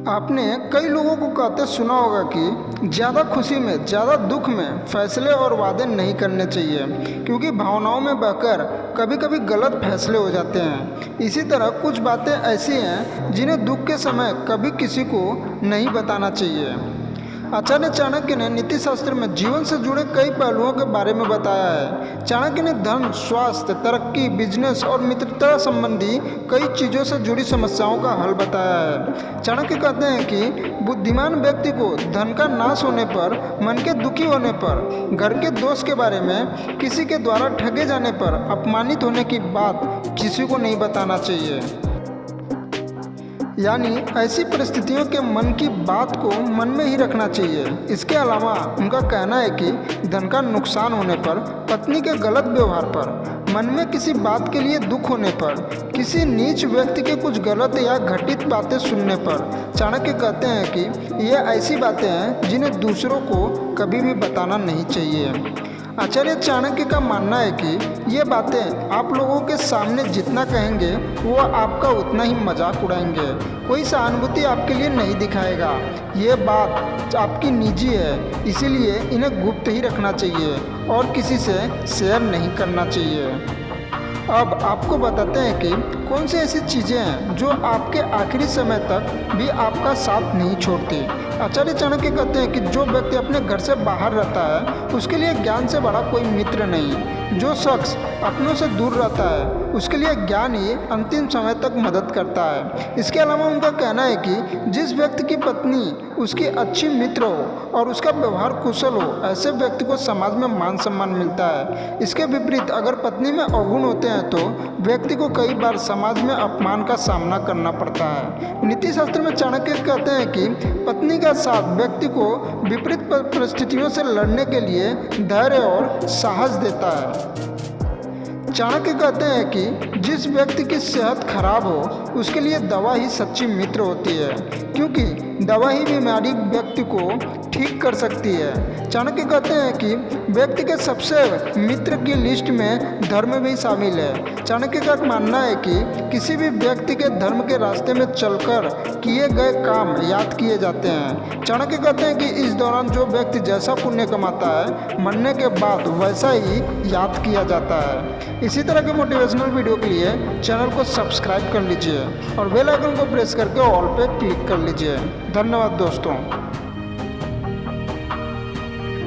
आपने कई लोगों को कहते सुना होगा कि ज़्यादा खुशी में ज़्यादा दुख में फैसले और वादे नहीं करने चाहिए, क्योंकि भावनाओं में बहकर कभी कभी गलत फैसले हो जाते हैं। इसी तरह कुछ बातें ऐसी हैं जिन्हें दुख के समय कभी किसी को नहीं बताना चाहिए। आचार्य चाणक्य ने नीति शास्त्र में जीवन से जुड़े कई पहलुओं के बारे में बताया है। चाणक्य ने धन, स्वास्थ्य, तरक्की, बिजनेस और मित्रता संबंधी कई चीज़ों से जुड़ी समस्याओं का हल बताया है। चाणक्य कहते हैं कि बुद्धिमान व्यक्ति को धन का नाश होने पर, मन के दुखी होने पर, घर के दोष के बारे में, किसी के द्वारा ठगे जाने पर, अपमानित होने की बात किसी को नहीं बताना चाहिए। यानी ऐसी परिस्थितियों के मन की बात को मन में ही रखना चाहिए। इसके अलावा उनका कहना है कि धन का नुकसान होने पर, पत्नी के गलत व्यवहार पर, मन में किसी बात के लिए दुख होने पर, किसी नीच व्यक्ति के कुछ गलत या घटित बातें सुनने पर, चाणक्य कहते हैं कि ये ऐसी बातें हैं जिन्हें दूसरों को कभी भी बताना नहीं चाहिए। आचार्य चाणक्य का मानना है कि ये बातें आप लोगों के सामने जितना कहेंगे वो आपका उतना ही मजाक उड़ाएंगे, कोई सहानुभूति आपके लिए नहीं दिखाएगा। ये बात आपकी निजी है, इसीलिए इन्हें गुप्त ही रखना चाहिए और किसी से शेयर नहीं करना चाहिए। अब आपको बताते हैं कि कौन सी ऐसी चीज़ें हैं जो आपके आखिरी समय तक भी आपका साथ नहीं छोड़ती। आचार्य चाणक्य कहते हैं कि जो व्यक्ति अपने घर से बाहर रहता है उसके लिए ज्ञान से बड़ा कोई मित्र नहीं। जो शख्स अपनों से दूर रहता है उसके लिए ज्ञान ही अंतिम समय तक मदद करता है। इसके अलावा उनका कहना है कि जिस व्यक्ति की पत्नी उसकी अच्छी मित्र हो और उसका व्यवहार कुशल हो, ऐसे व्यक्ति को समाज में मान सम्मान मिलता है। इसके विपरीत अगर पत्नी में अवगुण होते हैं तो व्यक्ति को कई बार समाज में अपमान का सामना करना पड़ता है। नीति शास्त्र में चाणक्य कहते हैं कि पत्नी का साथ व्यक्ति को विपरीत परिस्थितियों से लड़ने के लिए धैर्य और साहस देता है। चाणक्य कहते हैं कि जिस व्यक्ति की सेहत खराब हो उसके लिए दवा ही सच्ची मित्र होती है, क्योंकि दवा ही बीमारी व्यक्ति को ठीक कर सकती है। चाणक्य कहते हैं कि व्यक्ति के सबसे मित्र की लिस्ट में धर्म भी शामिल है। चाणक्य का मानना है कि किसी भी व्यक्ति के धर्म के रास्ते में चलकर किए गए काम याद किए जाते हैं। चाणक्य कहते हैं कि इस दौरान जो व्यक्ति जैसा पुण्य कमाता है, मरने के बाद वैसा ही याद किया जाता है। इसी तरह के मोटिवेशनल वीडियो के लिए चैनल को सब्सक्राइब कर लीजिए और बेल आइकन को प्रेस करके ऑल पे क्लिक कर लीजिए। धन्यवाद दोस्तों।